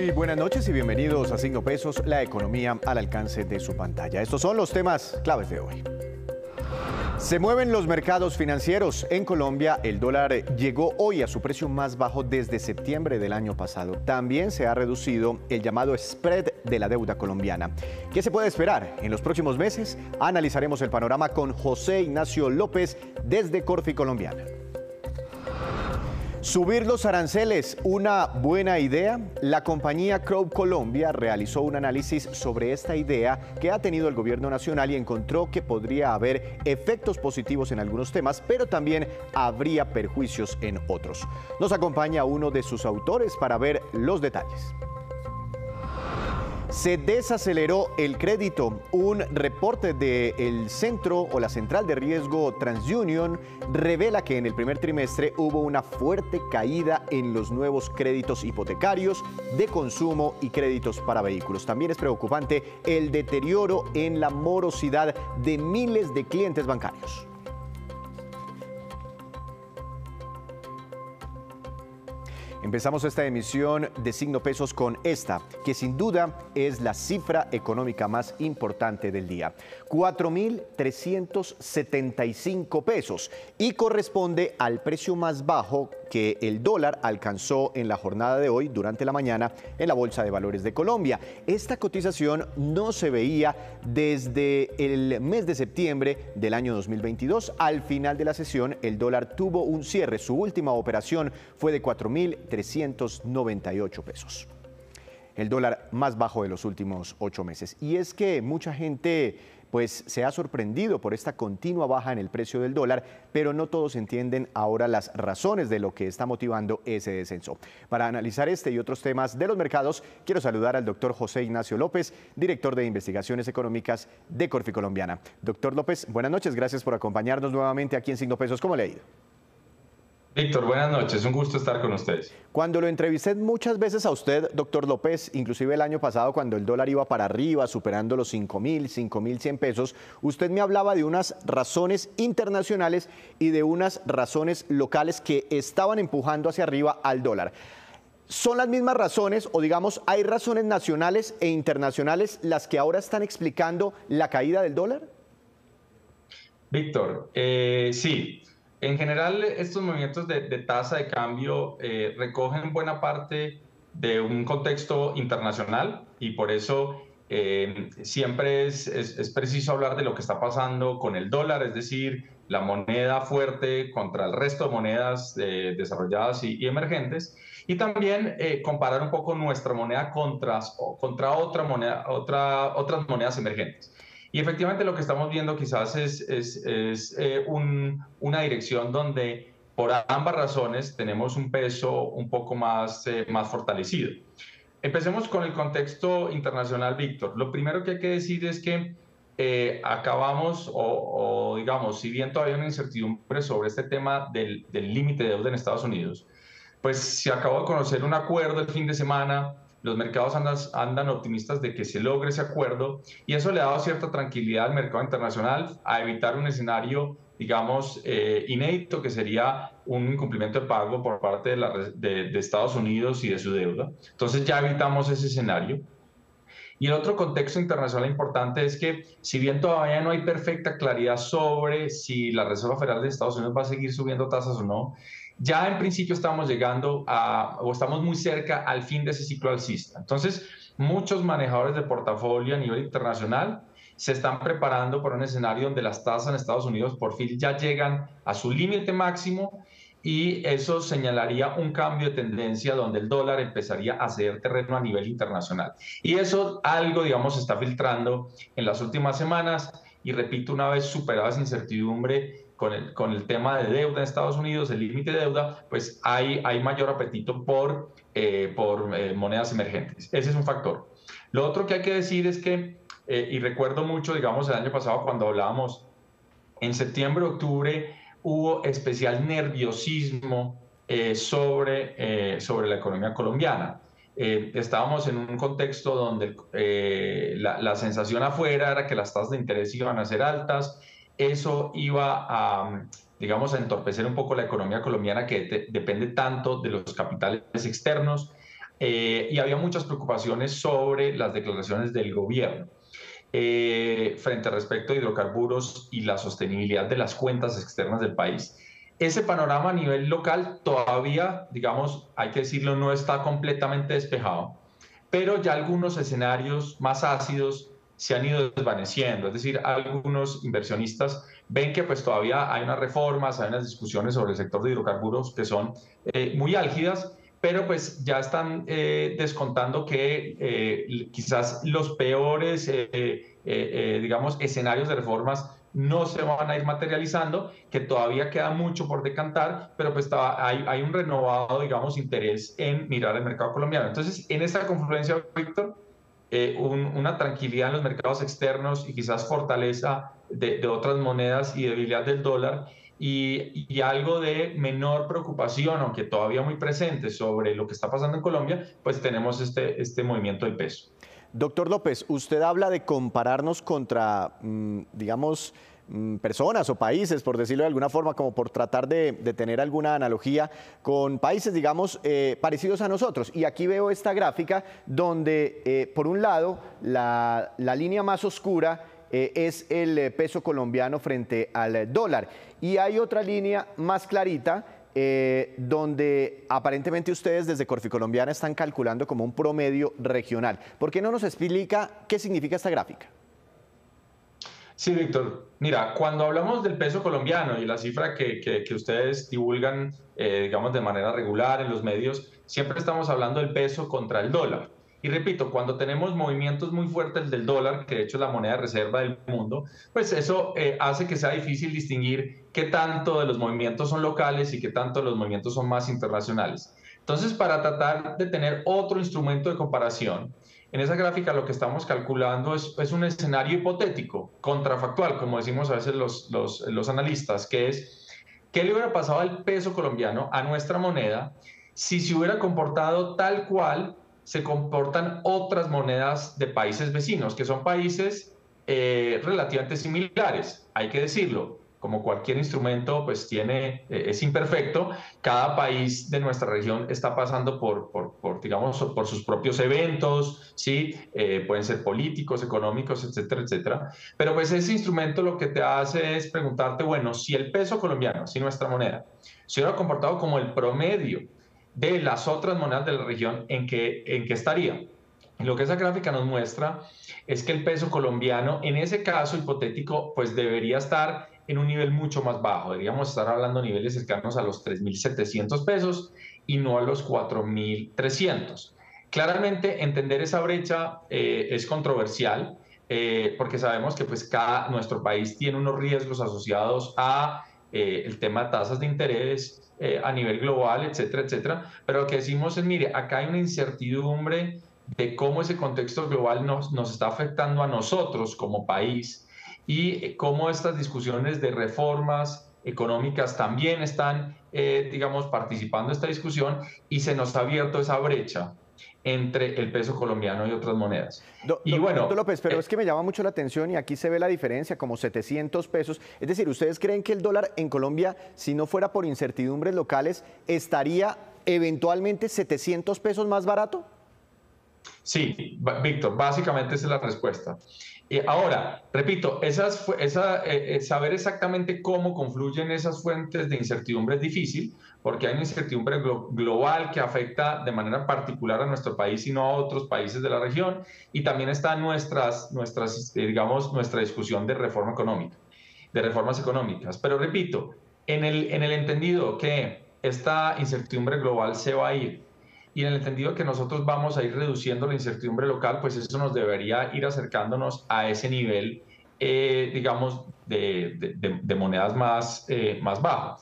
Muy buenas noches y bienvenidos a Signo Pesos, la economía al alcance de su pantalla. Estos son los temas claves de hoy. Se mueven los mercados financieros. En Colombia, el dólar llegó hoy a su precio más bajo desde septiembre del año pasado. También se ha reducido el llamado spread de la deuda colombiana. ¿Qué se puede esperar en los próximos meses? Analizaremos el panorama con José Ignacio López desde Corfi Colombiana. ¿Subir los aranceles, una buena idea? La compañía Crowe Colombia realizó un análisis sobre esta idea que ha tenido el gobierno nacional y encontró que podría haber efectos positivos en algunos temas, pero también habría perjuicios en otros. Nos acompaña uno de sus autores para ver los detalles. Se desaceleró el crédito. Un reporte del centro o la central de riesgo TransUnion revela que en el primer trimestre hubo una fuerte caída en los nuevos créditos hipotecarios, de consumo y créditos para vehículos. También es preocupante el deterioro en la morosidad de miles de clientes bancarios. Empezamos esta emisión de Signo Pesos con esta, que sin duda es la cifra económica más importante del día. 4.375 pesos y corresponde al precio más bajo que el dólar alcanzó en la jornada de hoy durante la mañana en la Bolsa de Valores de Colombia. Esta cotización no se veía desde el mes de septiembre del año 2022. Al final de la sesión, el dólar tuvo un cierre. Su última operación fue de 4.398 pesos. El dólar más bajo de los últimos 8 meses. Y es que mucha gente pues se ha sorprendido por esta continua baja en el precio del dólar, pero no todos entienden ahora las razones de lo que está motivando ese descenso. Para analizar este y otros temas de los mercados, quiero saludar al doctor José Ignacio López, director de Investigaciones Económicas de Corfi Colombiana. Doctor López, buenas noches, gracias por acompañarnos nuevamente aquí en Signo Pesos. ¿Cómo le ha ido? Víctor, buenas noches, un gusto estar con ustedes. Cuando lo entrevisté muchas veces a usted, doctor López, inclusive el año pasado cuando el dólar iba para arriba, superando los 5.000, 5.100 pesos, usted me hablaba de unas razones internacionales y de unas razones locales que estaban empujando hacia arriba al dólar. ¿Son las mismas razones o digamos hay razones nacionales e internacionales las que ahora están explicando la caída del dólar? Víctor, sí. En general, estos movimientos de tasa de cambio recogen buena parte de un contexto internacional y por eso siempre es preciso hablar de lo que está pasando con el dólar, es decir, la moneda fuerte contra el resto de monedas desarrolladas y emergentes, y también comparar un poco nuestra moneda contra otra moneda, otras monedas emergentes. Y efectivamente lo que estamos viendo quizás es una dirección donde por ambas razones tenemos un peso un poco más fortalecido. Empecemos con el contexto internacional, Víctor. Lo primero que hay que decir es que acabamos, digamos, si bien todavía hay una incertidumbre sobre este tema del límite de deuda en Estados Unidos, pues se acabó de conocer un acuerdo el fin de semana. Los mercados andan optimistas de que se logre ese acuerdo y eso le ha dado cierta tranquilidad al mercado internacional a evitar un escenario, digamos, inédito, que sería un incumplimiento de pago por parte de Estados Unidos y de su deuda. Entonces ya evitamos ese escenario. Y el otro contexto internacional importante es que, si bien todavía no hay perfecta claridad sobre si la Reserva Federal de Estados Unidos va a seguir subiendo tasas o no, ya en principio estamos llegando o estamos muy cerca al fin de ese ciclo alcista. Entonces, muchos manejadores de portafolio a nivel internacional se están preparando para un escenario donde las tasas en Estados Unidos por fin ya llegan a su límite máximo y eso señalaría un cambio de tendencia donde el dólar empezaría a ceder terreno a nivel internacional. Y eso algo, digamos, se está filtrando en las últimas semanas y repito, una vez superada esa incertidumbre con el tema de deuda en Estados Unidos, el límite de deuda, pues hay mayor apetito por monedas emergentes. Ese es un factor. Lo otro que hay que decir es que, y recuerdo mucho, digamos, el año pasado cuando hablábamos, en septiembre, octubre, hubo especial nerviosismo sobre la economía colombiana. Estábamos en un contexto donde la sensación afuera era que las tasas de interés iban a ser altas. Eso iba a, digamos, a entorpecer un poco la economía colombiana que depende tanto de los capitales externos. y había muchas preocupaciones sobre las declaraciones del gobierno frente respecto a hidrocarburos y la sostenibilidad de las cuentas externas del país. Ese panorama a nivel local todavía, digamos, hay que decirlo, no está completamente despejado, pero ya algunos escenarios más ácidos se han ido desvaneciendo, es decir, algunos inversionistas ven que pues todavía hay unas reformas, hay unas discusiones sobre el sector de hidrocarburos que son muy álgidas, pero pues ya están descontando que quizás los peores, digamos, escenarios de reformas no se van a ir materializando, que todavía queda mucho por decantar, pero pues hay un renovado, digamos, interés en mirar el mercado colombiano. Entonces, en esta confluencia, Víctor, una tranquilidad en los mercados externos y quizás fortaleza de otras monedas y debilidad del dólar y algo de menor preocupación, aunque todavía muy presente, sobre lo que está pasando en Colombia, pues tenemos este movimiento del peso. Doctor López, usted habla de compararnos contra, digamos, personas o países, por decirlo de alguna forma, como por tratar de tener alguna analogía con países, digamos, parecidos a nosotros. Y aquí veo esta gráfica donde, por un lado, la línea más oscura es el peso colombiano frente al dólar. Y hay otra línea más clarita donde aparentemente ustedes desde Corficolombiana están calculando como un promedio regional. ¿Por qué no nos explica qué significa esta gráfica? Sí, Víctor. Mira, cuando hablamos del peso colombiano y la cifra que ustedes divulgan, digamos, de manera regular en los medios, siempre estamos hablando del peso contra el dólar. Y repito, cuando tenemos movimientos muy fuertes del dólar, que de hecho es la moneda de reserva del mundo, pues eso hace que sea difícil distinguir qué tanto de los movimientos son locales y qué tanto de los movimientos son más internacionales. Entonces, para tratar de tener otro instrumento de comparación, en esa gráfica lo que estamos calculando es un escenario hipotético, contrafactual, como decimos a veces los analistas, que es qué le hubiera pasado al peso colombiano, a nuestra moneda, si se hubiera comportado tal cual se comportan otras monedas de países vecinos, que son países relativamente similares, hay que decirlo. Como cualquier instrumento, pues es imperfecto. Cada país de nuestra región está pasando digamos, por sus propios eventos, ¿sí? Pueden ser políticos, económicos, etcétera, etcétera. Pero pues ese instrumento lo que te hace es preguntarte, bueno, si el peso colombiano, si nuestra moneda, se hubiera comportado como el promedio de las otras monedas de la región, ¿en qué estaría? Y lo que esa gráfica nos muestra es que el peso colombiano, en ese caso hipotético, pues debería estar en un nivel mucho más bajo. Deberíamos estar hablando de niveles cercanos a los 3.700 pesos y no a los 4.300. Claramente, entender esa brecha es controversial porque sabemos que pues nuestro país tiene unos riesgos asociados a el tema de tasas de interés a nivel global, etcétera, etcétera. Pero lo que decimos es, mire, acá hay una incertidumbre de cómo ese contexto global nos está afectando a nosotros como país y cómo estas discusiones de reformas económicas también están, digamos, participando en esta discusión y se nos ha abierto esa brecha entre el peso colombiano y otras monedas. Y bueno, doctor López, pero es que me llama mucho la atención y aquí se ve la diferencia, como 700 pesos. Es decir, ¿ustedes creen que el dólar en Colombia, si no fuera por incertidumbres locales, estaría eventualmente 700 pesos más barato? Sí, Víctor, básicamente esa es la respuesta. Ahora, repito, saber exactamente cómo confluyen esas fuentes de incertidumbre es difícil, porque hay una incertidumbre global que afecta de manera particular a nuestro país y no a otros países de la región, y también está digamos, nuestra discusión de reforma económica, de reformas económicas. Pero repito, en el entendido que esta incertidumbre global se va a ir, y en el entendido que nosotros vamos a ir reduciendo la incertidumbre local, pues eso nos debería ir acercándonos a ese nivel, digamos, de monedas más bajo.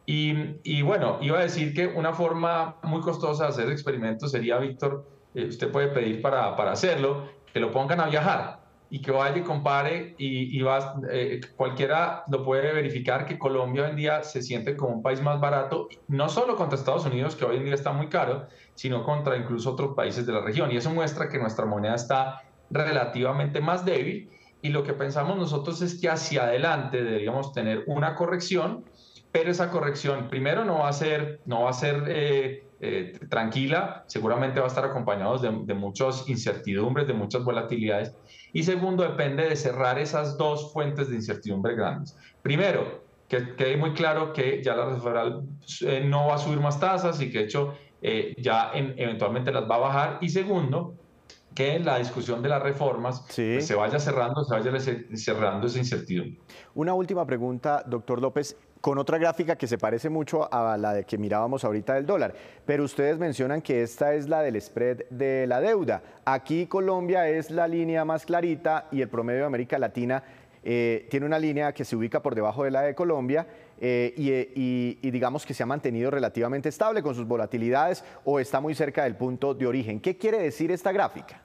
Y bueno, iba a decir que una forma muy costosa de hacer experimentos sería, Víctor, usted puede pedir para hacerlo, que lo pongan a viajar y que vaya y compare cualquiera lo puede verificar que Colombia hoy en día se siente como un país más barato, no solo contra Estados Unidos, que hoy en día está muy caro, sino contra incluso otros países de la región. Y eso muestra que nuestra moneda está relativamente más débil y lo que pensamos nosotros es que hacia adelante deberíamos tener una corrección, pero esa corrección primero no va a ser tranquila, seguramente va a estar acompañado de muchas incertidumbres, de muchas volatilidades. Y segundo, depende de cerrar esas dos fuentes de incertidumbre grandes. Primero, que quede muy claro que ya la Reserva Federal no va a subir más tasas y que de hecho ya eventualmente las va a bajar. Y segundo, que la discusión de las reformas pues, Sí. se vaya cerrando esa incertidumbre. Una última pregunta, doctor López, con otra gráfica que se parece mucho a la de que mirábamos ahorita del dólar, pero ustedes mencionan que esta es la del spread de la deuda. Aquí Colombia es la línea más clarita y el promedio de América Latina tiene una línea que se ubica por debajo de la de Colombia y digamos que se ha mantenido relativamente estable con sus volatilidades o está muy cerca del punto de origen. ¿Qué quiere decir esta gráfica?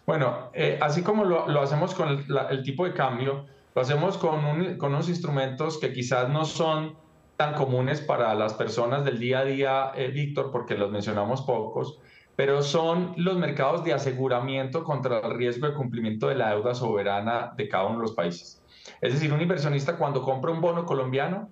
Bueno, así como lo hacemos con el tipo de cambio, lo hacemos con unos instrumentos que quizás no son tan comunes para las personas del día a día, Víctor, porque los mencionamos pocos, pero son los mercados de aseguramiento contra el riesgo de cumplimiento de la deuda soberana de cada uno de los países. Es decir, un inversionista cuando compra un bono colombiano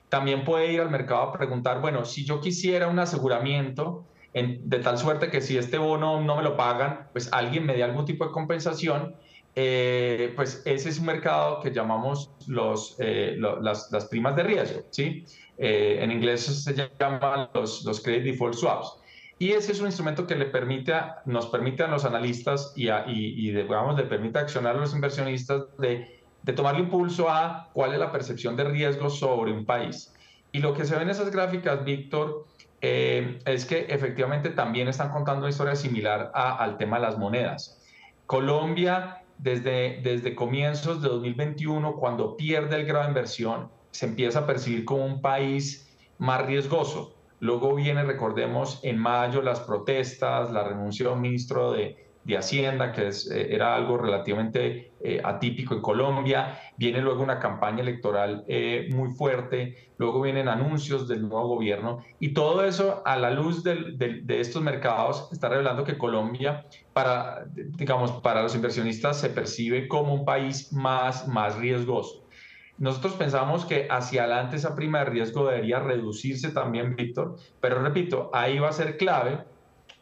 también puede ir al mercado a preguntar, bueno, si yo quisiera un aseguramiento de tal suerte que si este bono no me lo pagan, pues alguien me dé algún tipo de compensación, pues ese es un mercado que llamamos las primas de riesgo, ¿sí? En inglés se llaman los credit default swaps. Y ese es un instrumento que nos permite a los analistas digamos, le permite accionar a los inversionistas de tomarle impulso a cuál es la percepción de riesgo sobre un país. Y lo que se ve en esas gráficas, Víctor, es que efectivamente también están contando una historia similar al tema de las monedas. Colombia, desde comienzos de 2021, cuando pierde el grado de inversión, se empieza a percibir como un país más riesgoso. Luego viene, recordemos, en mayo las protestas, la renuncia de un ministro de Hacienda, que era algo relativamente atípico en Colombia. Viene luego una campaña electoral muy fuerte, luego vienen anuncios del nuevo gobierno y todo eso a la luz de estos mercados está revelando que Colombia, digamos, para los inversionistas se percibe como un país más riesgoso. Nosotros pensamos que hacia adelante esa prima de riesgo debería reducirse también, Víctor, pero repito, ahí va a ser clave,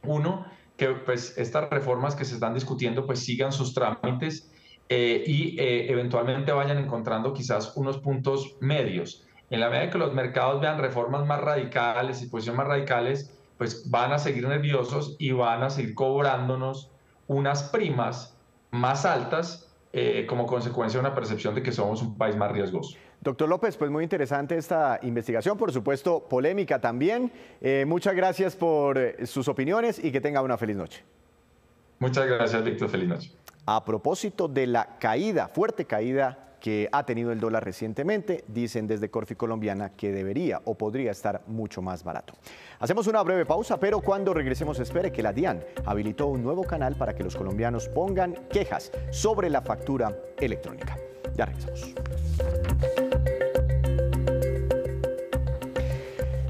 uno, que pues estas reformas que se están discutiendo pues sigan sus trámites eventualmente vayan encontrando quizás unos puntos medios. En la medida que los mercados vean reformas más radicales y posiciones más radicales, pues van a seguir nerviosos y van a seguir cobrándonos unas primas más altas como consecuencia de una percepción de que somos un país más riesgoso. Doctor López, pues muy interesante esta investigación, por supuesto polémica también. Muchas gracias por sus opiniones y que tenga una feliz noche. Muchas gracias, Víctor. Feliz noche. A propósito de la caída, fuerte caída que ha tenido el dólar recientemente, dicen desde Corfi Colombiana que debería o podría estar mucho más barato. Hacemos una breve pausa, pero cuando regresemos espere que la DIAN habilitó un nuevo canal para que los colombianos pongan quejas sobre la factura electrónica. Ya regresamos.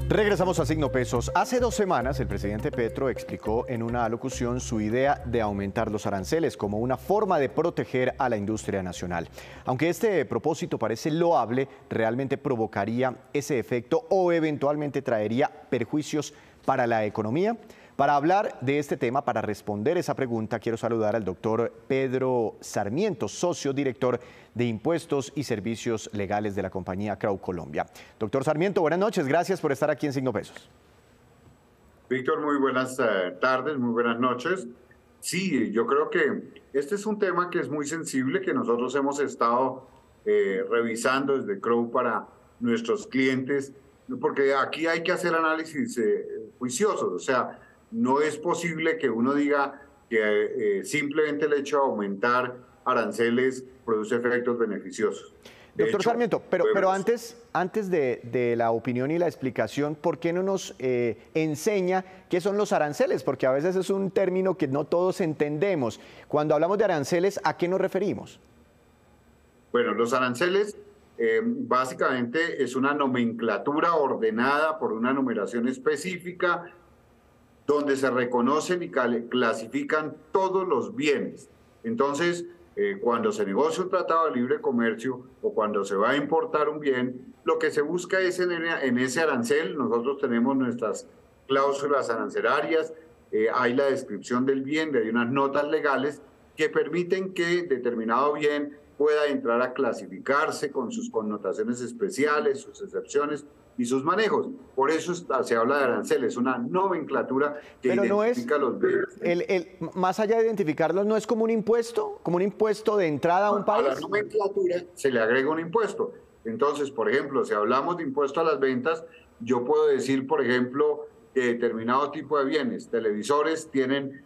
Regresamos a Signo Pesos. Hace 2 semanas el presidente Petro explicó en una alocución su idea de aumentar los aranceles como una forma de proteger a la industria nacional. Aunque este propósito parece loable, realmente provocaría ese efecto o eventualmente traería perjuicios para la economía. Para hablar de este tema, para responder esa pregunta, quiero saludar al doctor Pedro Sarmiento, socio director de Impuestos y Servicios Legales de la compañía Crow Colombia. Doctor Sarmiento, buenas noches, gracias por estar aquí en Signo Pesos. Víctor, muy buenas tardes, muy buenas noches. Sí, yo creo que este es un tema que es muy sensible, que nosotros hemos estado revisando desde Crow para nuestros clientes, porque aquí hay que hacer análisis juiciosos, o sea, no es posible que uno diga que simplemente el hecho de aumentar aranceles produce efectos beneficiosos. Doctor Sarmiento, pero antes de la opinión y la explicación, ¿por qué no nos enseña qué son los aranceles? Porque a veces es un término que no todos entendemos. Cuando hablamos de aranceles, ¿a qué nos referimos? Bueno, los aranceles básicamente es una nomenclatura ordenada por una numeración específica donde se reconocen y clasifican todos los bienes. Entonces, cuando se negocia un tratado de libre comercio o cuando se va a importar un bien, lo que se busca es en ese arancel, nosotros tenemos nuestras cláusulas arancelarias, hay la descripción del bien, hay unas notas legales que permiten que determinado bien pueda entrar a clasificarse con sus connotaciones especiales, sus excepciones y sus manejos. Por eso se habla de aranceles, una nomenclatura que Pero identifica los bienes. Más allá de identificarlos, ¿no es como un impuesto de entrada a un país? A la nomenclatura se le agrega un impuesto. Entonces, por ejemplo, si hablamos de impuesto a las ventas, yo puedo decir, por ejemplo, que determinado tipo de bienes, televisores tienen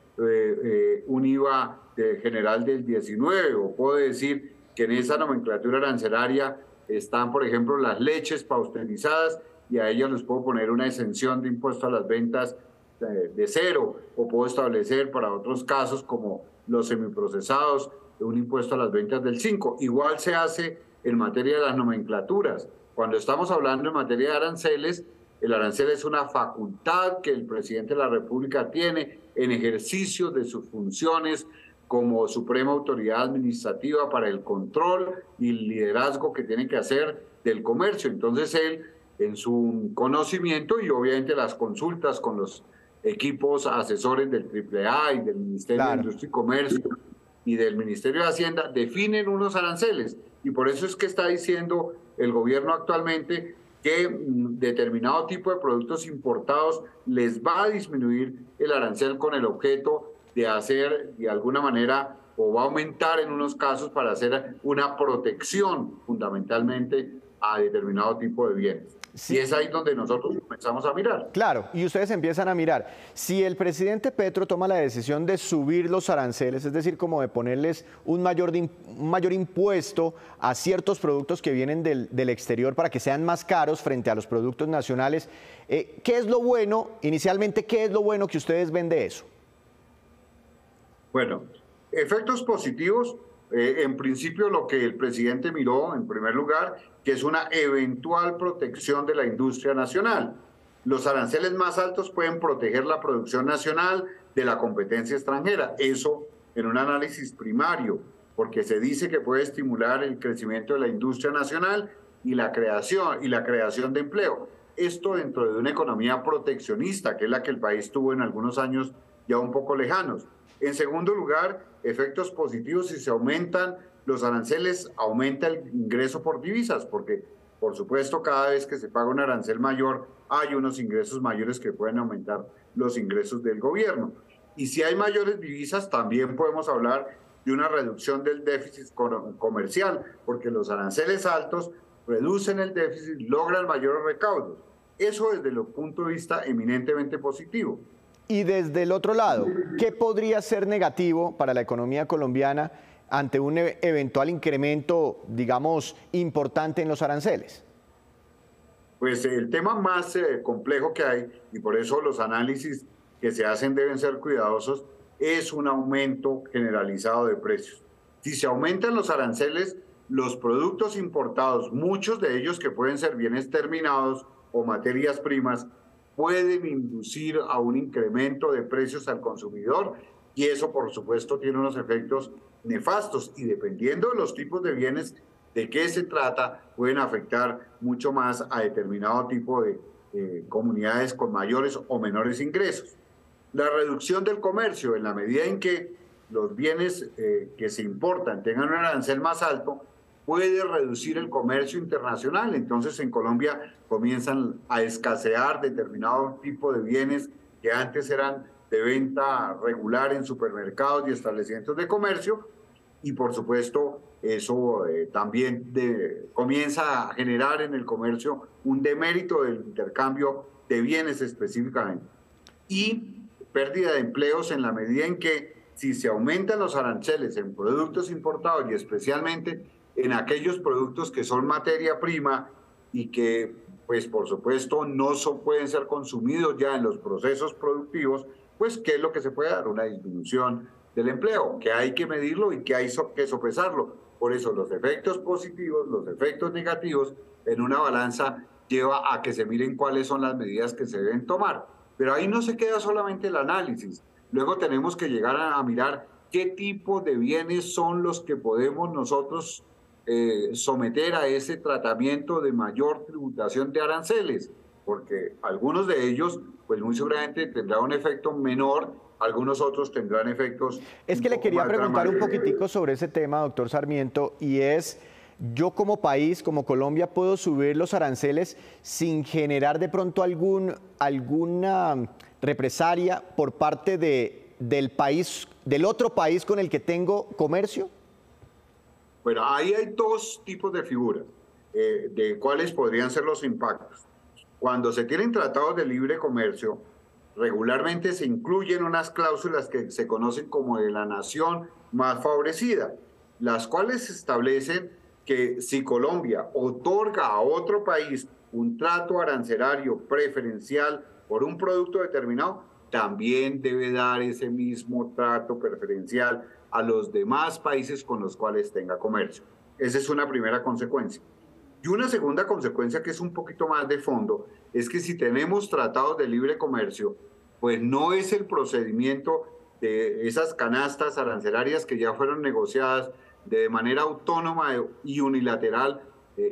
un IVA general del 19, o puedo decir que en esa nomenclatura arancelaria están, por ejemplo, las leches pasteurizadas y a ellas les puedo poner una exención de impuesto a las ventas de 0, o puedo establecer para otros casos como los semiprocesados un impuesto a las ventas del 5. Igual se hace en materia de las nomenclaturas. Cuando estamos hablando en materia de aranceles, el arancel es una facultad que el presidente de la República tiene en ejercicio de sus funciones como suprema autoridad administrativa para el control y el liderazgo que tiene que hacer del comercio. Entonces él, en su conocimiento y obviamente las consultas con los equipos asesores del AAA y del Ministerio de Industria y Comercio y del Ministerio de Hacienda, definen unos aranceles. Y por eso es que está diciendo el gobierno actualmente que determinado tipo de productos importados les va a disminuir el arancel con el objeto de hacer de alguna manera, o va a aumentar en unos casos para hacer una protección fundamentalmente a determinado tipo de bienes. Sí. Y es ahí donde nosotros comenzamos a mirar. Claro, y ustedes empiezan a mirar. Si el presidente Petro toma la decisión de subir los aranceles, es decir, como de ponerles un mayor impuesto a ciertos productos que vienen del exterior para que sean más caros frente a los productos nacionales, ¿qué es lo bueno, inicialmente, qué es lo bueno que ustedes ven de eso? Bueno, efectos positivos, en principio lo que el presidente miró en primer lugar, que es una eventual protección de la industria nacional. Los aranceles más altos pueden proteger la producción nacional de la competencia extranjera, eso en un análisis primario, porque se dice que puede estimular el crecimiento de la industria nacional y la creación de empleo. Esto dentro de una economía proteccionista, que es la que el país tuvo en algunos años ya un poco lejanos. En segundo lugar, efectos positivos: si se aumentan los aranceles, aumenta el ingreso por divisas, porque, por supuesto, cada vez que se paga un arancel mayor, hay unos ingresos mayores que pueden aumentar los ingresos del gobierno. Y si hay mayores divisas, también podemos hablar de una reducción del déficit comercial, porque los aranceles altos reducen el déficit, logran mayores recaudos. Eso desde el punto de vista eminentemente positivo. Y desde el otro lado, ¿qué podría ser negativo para la economía colombiana ante un eventual incremento, digamos, importante en los aranceles? Pues el tema más complejo que hay, y por eso los análisis que se hacen deben ser cuidadosos, es un aumento generalizado de precios. Si se aumentan los aranceles, los productos importados, muchos de ellos que pueden ser bienes terminados o materias primas, pueden inducir a un incremento de precios al consumidor, y eso por supuesto tiene unos efectos nefastos, y dependiendo de los tipos de bienes de qué se trata, pueden afectar mucho más a determinado tipo de comunidades con mayores o menores ingresos. La reducción del comercio, en la medida en que los bienes que se importan tengan un arancel más alto, puede reducir el comercio internacional. Entonces en Colombia comienzan a escasear determinado tipo de bienes que antes eran de venta regular en supermercados y establecimientos de comercio, y por supuesto eso también comienza a generar en el comercio un demérito del intercambio de bienes específicamente. Y pérdida de empleos en la medida en que, si se aumentan los aranceles en productos importados y especialmente en aquellos productos que son materia prima y que, pues por supuesto, no pueden ser consumidos ya en los procesos productivos, pues ¿qué es lo que se puede dar? Una disminución del empleo, que hay que medirlo y que hay que sopesarlo. Por eso los efectos positivos, los efectos negativos en una balanza lleva a que se miren cuáles son las medidas que se deben tomar. Pero ahí no se queda solamente el análisis. Luego tenemos que llegar a mirar qué tipo de bienes son los que podemos nosotros someter a ese tratamiento de mayor tributación de aranceles. porque algunos de ellos, pues muy seguramente tendrán un efecto menor, algunos otros tendrán efectos. Es que le quería preguntar un poquitico sobre ese tema, doctor Sarmiento, y es, yo como país, como Colombia, ¿puedo subir los aranceles sin generar de pronto alguna represalia por parte del país, del otro país con el que tengo comercio? Bueno, ahí hay dos tipos de figuras de cuáles podrían ser los impactos. Cuando se tienen tratados de libre comercio, regularmente se incluyen unas cláusulas que se conocen como de la nación más favorecida, las cuales establecen que si Colombia otorga a otro país un trato arancelario preferencial por un producto determinado, también debe dar ese mismo trato preferencial a los demás países con los cuales tenga comercio. Esa es una primera consecuencia. Y una segunda consecuencia, que es un poquito más de fondo, es que si tenemos tratados de libre comercio, pues no es el procedimiento de esas canastas arancelarias que ya fueron negociadas de manera autónoma y unilateral,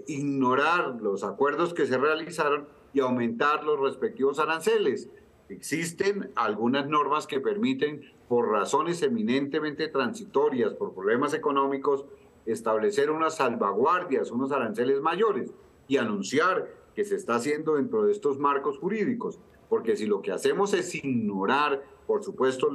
ignorar los acuerdos que se realizaron y aumentar los respectivos aranceles. Existen algunas normas que permiten, por razones eminentemente transitorias, por problemas económicos, establecer unas salvaguardias, unos aranceles mayores y anunciar que se está haciendo dentro de estos marcos jurídicos. Porque si lo que hacemos es ignorar, por supuesto,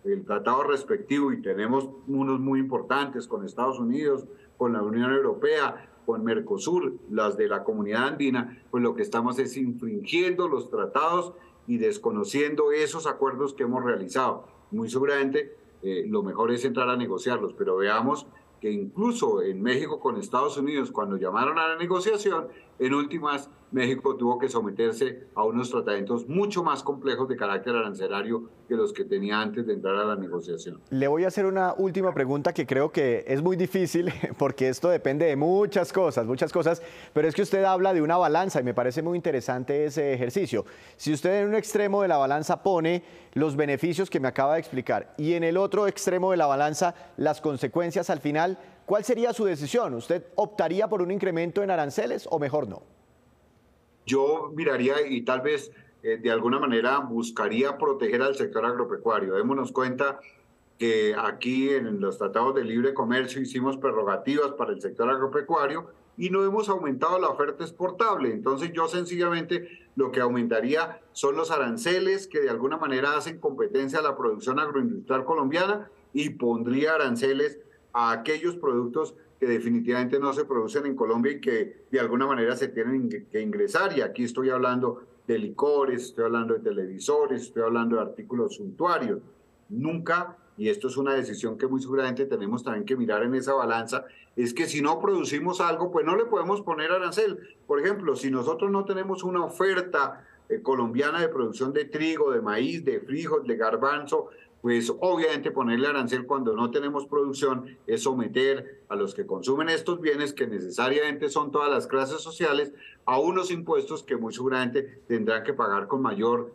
el tratado respectivo, y tenemos unos muy importantes con Estados Unidos, con la Unión Europea, con Mercosur, las de la Comunidad Andina, pues lo que estamos es infringiendo los tratados y desconociendo esos acuerdos que hemos realizado. Muy seguramente lo mejor es entrar a negociarlos, pero veamos que incluso en México con Estados Unidos, cuando llamaron a la negociación, en últimas México tuvo que someterse a unos tratamientos mucho más complejos de carácter arancelario que los que tenía antes de entrar a la negociación. Le voy a hacer una última pregunta que creo que es muy difícil porque esto depende de muchas cosas, pero es que usted habla de una balanza y me parece muy interesante ese ejercicio. Si usted en un extremo de la balanza pone los beneficios que me acaba de explicar y en el otro extremo de la balanza las consecuencias al final, ¿cuál sería su decisión? ¿Usted optaría por un incremento en aranceles o mejor no? Yo miraría y tal vez de alguna manera buscaría proteger al sector agropecuario. Démonos cuenta que aquí en los tratados de libre comercio hicimos prerrogativas para el sector agropecuario y no hemos aumentado la oferta exportable. Entonces yo sencillamente lo que aumentaría son los aranceles que de alguna manera hacen competencia a la producción agroindustrial colombiana y pondría aranceles a aquellos productos que definitivamente no se producen en Colombia y que de alguna manera se tienen que ingresar. Y aquí estoy hablando de licores, estoy hablando de televisores, estoy hablando de artículos suntuarios. Nunca, y esto es una decisión que muy seguramente tenemos también que mirar en esa balanza, es que si no producimos algo, pues no le podemos poner arancel. Por ejemplo, si nosotros no tenemos una oferta colombiana de producción de trigo, de maíz, de frijol, de garbanzo, pues obviamente ponerle arancel cuando no tenemos producción es someter a los que consumen estos bienes, que necesariamente son todas las clases sociales, a unos impuestos que muy seguramente tendrán que pagar con mayor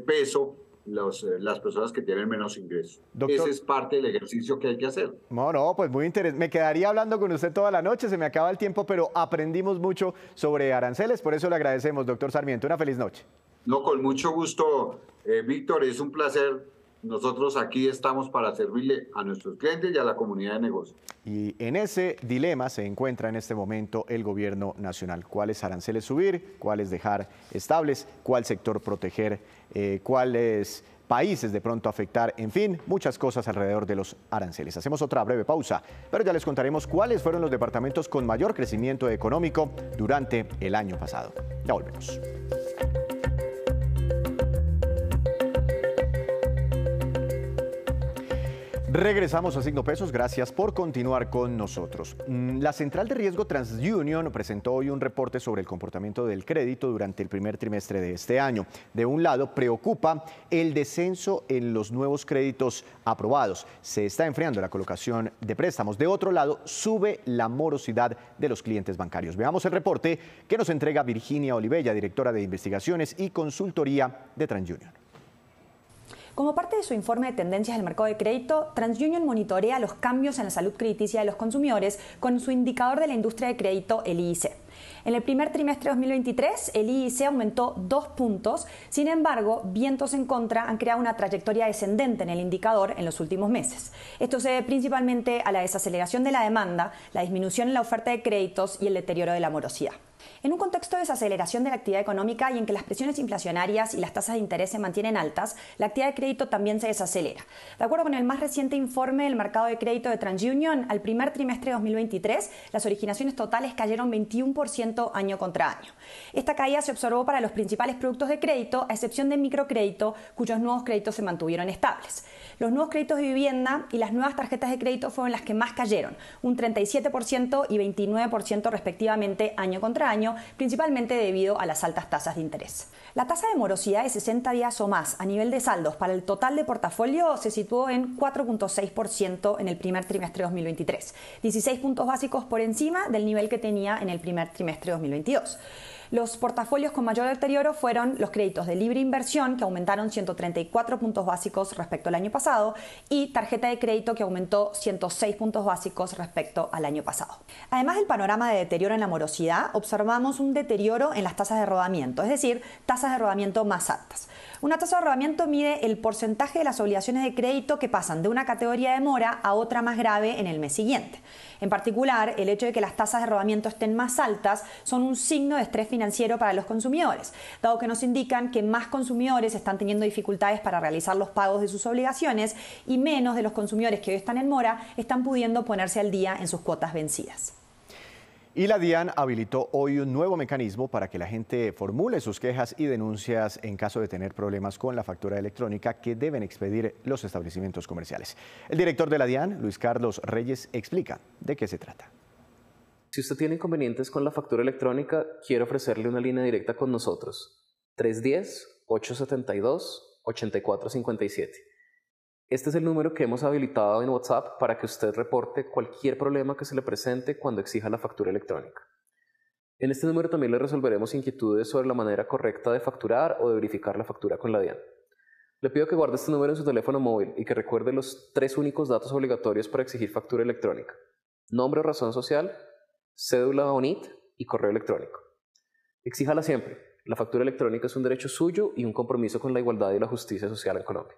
peso las personas que tienen menos ingresos. Doctor, ese es parte del ejercicio que hay que hacer. No, pues muy interesante. Me quedaría hablando con usted toda la noche, se me acaba el tiempo, pero aprendimos mucho sobre aranceles, por eso le agradecemos, doctor Sarmiento. Una feliz noche. No, con mucho gusto, Víctor, es un placer. Nosotros aquí estamos para servirle a nuestros clientes y a la comunidad de negocios. Y en ese dilema se encuentra en este momento el gobierno nacional. ¿Cuáles aranceles subir? ¿Cuáles dejar estables? ¿Cuál sector proteger? ¿Cuáles países de pronto afectar? En fin, muchas cosas alrededor de los aranceles. Hacemos otra breve pausa, pero ya les contaremos cuáles fueron los departamentos con mayor crecimiento económico durante el año pasado. Ya volvemos. Regresamos a Signo Pesos, gracias por continuar con nosotros. La Central de Riesgo TransUnion presentó hoy un reporte sobre el comportamiento del crédito durante el primer trimestre de este año. De un lado, preocupa el descenso en los nuevos créditos aprobados. Se está enfriando la colocación de préstamos. De otro lado, sube la morosidad de los clientes bancarios. Veamos el reporte que nos entrega Virginia Olivella, directora de Investigaciones y Consultoría de TransUnion. Como parte de su informe de tendencias del mercado de crédito, TransUnion monitorea los cambios en la salud crediticia de los consumidores con su indicador de la industria de crédito, el IIC. En el primer trimestre de 2023, el IIC aumentó 2 puntos, sin embargo, vientos en contra han creado una trayectoria descendente en el indicador en los últimos meses. Esto se debe principalmente a la desaceleración de la demanda, la disminución en la oferta de créditos y el deterioro de la morosidad. En un contexto de desaceleración de la actividad económica y en que las presiones inflacionarias y las tasas de interés se mantienen altas, la actividad de crédito también se desacelera. De acuerdo con el más reciente informe del mercado de crédito de TransUnion, al primer trimestre de 2023, las originaciones totales cayeron 21% año contra año. Esta caída se observó para los principales productos de crédito, a excepción de microcrédito, cuyos nuevos créditos se mantuvieron estables. Los nuevos créditos de vivienda y las nuevas tarjetas de crédito fueron las que más cayeron, un 37% y 29% respectivamente año contra año, principalmente debido a las altas tasas de interés. La tasa de morosidad de 60 días o más a nivel de saldos para el total de portafolio se situó en 4.6% en el primer trimestre de 2023, 16 puntos básicos por encima del nivel que tenía en el primer trimestre de 2022. Los portafolios con mayor deterioro fueron los créditos de libre inversión, que aumentaron 134 puntos básicos respecto al año pasado, y tarjeta de crédito, que aumentó 106 puntos básicos respecto al año pasado. Además del panorama de deterioro en la morosidad, observamos un deterioro en las tasas de rodamiento, es decir, tasas de rodamiento más altas. Una tasa de rodamiento mide el porcentaje de las obligaciones de crédito que pasan de una categoría de mora a otra más grave en el mes siguiente. En particular, el hecho de que las tasas de rodamiento estén más altas son un signo de estrés financiero para los consumidores, dado que nos indican que más consumidores están teniendo dificultades para realizar los pagos de sus obligaciones y menos de los consumidores que hoy están en mora están pudiendo ponerse al día en sus cuotas vencidas. Y la DIAN habilitó hoy un nuevo mecanismo para que la gente formule sus quejas y denuncias en caso de tener problemas con la factura electrónica que deben expedir los establecimientos comerciales. El director de la DIAN, Luis Carlos Reyes, explica de qué se trata. Si usted tiene inconvenientes con la factura electrónica, quiero ofrecerle una línea directa con nosotros. 310-872-8457. Este es el número que hemos habilitado en WhatsApp para que usted reporte cualquier problema que se le presente cuando exija la factura electrónica. En este número también le resolveremos inquietudes sobre la manera correcta de facturar o de verificar la factura con la DIAN. Le pido que guarde este número en su teléfono móvil y que recuerde los 3 únicos datos obligatorios para exigir factura electrónica: nombre o razón social, cédula o NIT y correo electrónico. Exíjala siempre. La factura electrónica es un derecho suyo y un compromiso con la igualdad y la justicia social en Colombia.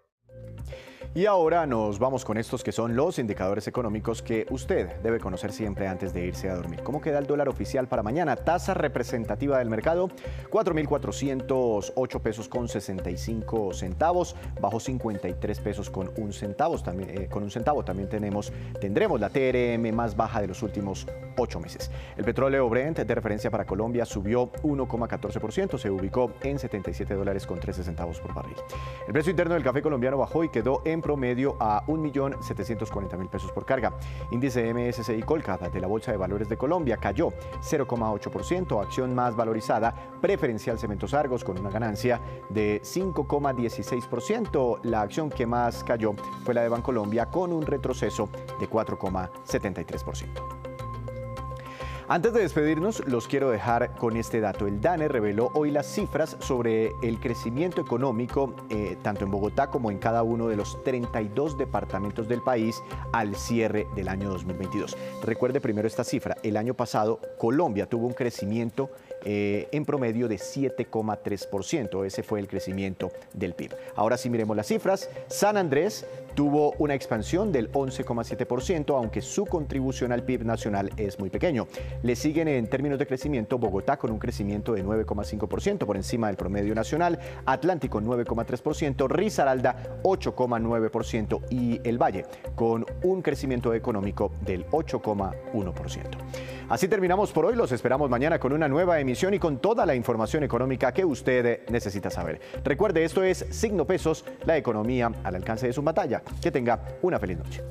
Y ahora nos vamos con estos que son los indicadores económicos que usted debe conocer siempre antes de irse a dormir. ¿Cómo queda el dólar oficial para mañana? Tasa representativa del mercado, 4.408 pesos con 65 centavos, bajó 53 pesos con un centavo. También tendremos la TRM más baja de los últimos 8 meses. El petróleo Brent de referencia para Colombia subió 1,14%, se ubicó en $77.13 por barril. El precio interno del café colombiano bajó y quedó en promedio a 1.740.000 pesos por carga. Índice MSCI Colcap de la Bolsa de Valores de Colombia cayó 0,8%, acción más valorizada, Preferencial Cementos Argos, con una ganancia de 5,16%. La acción que más cayó fue la de Bancolombia, con un retroceso de 4,73%. Antes de despedirnos, los quiero dejar con este dato. El DANE reveló hoy las cifras sobre el crecimiento económico, tanto en Bogotá como en cada uno de los 32 departamentos del país al cierre del año 2022. Recuerde primero esta cifra. El año pasado, Colombia tuvo un crecimiento en promedio de 7,3%. Ese fue el crecimiento del PIB. Ahora sí miremos las cifras. San Andrés tuvo una expansión del 11,7%, aunque su contribución al PIB nacional es muy pequeño. Le siguen en términos de crecimiento Bogotá con un crecimiento de 9,5% por encima del promedio nacional, Atlántico 9,3%, Risaralda 8,9% y el Valle con un crecimiento económico del 8,1%. Así terminamos por hoy. Los esperamos mañana con una nueva emisión y con toda la información económica que usted necesita saber. Recuerde, esto es Signo Pesos, la economía al alcance de su pantalla. Que tenga una feliz noche.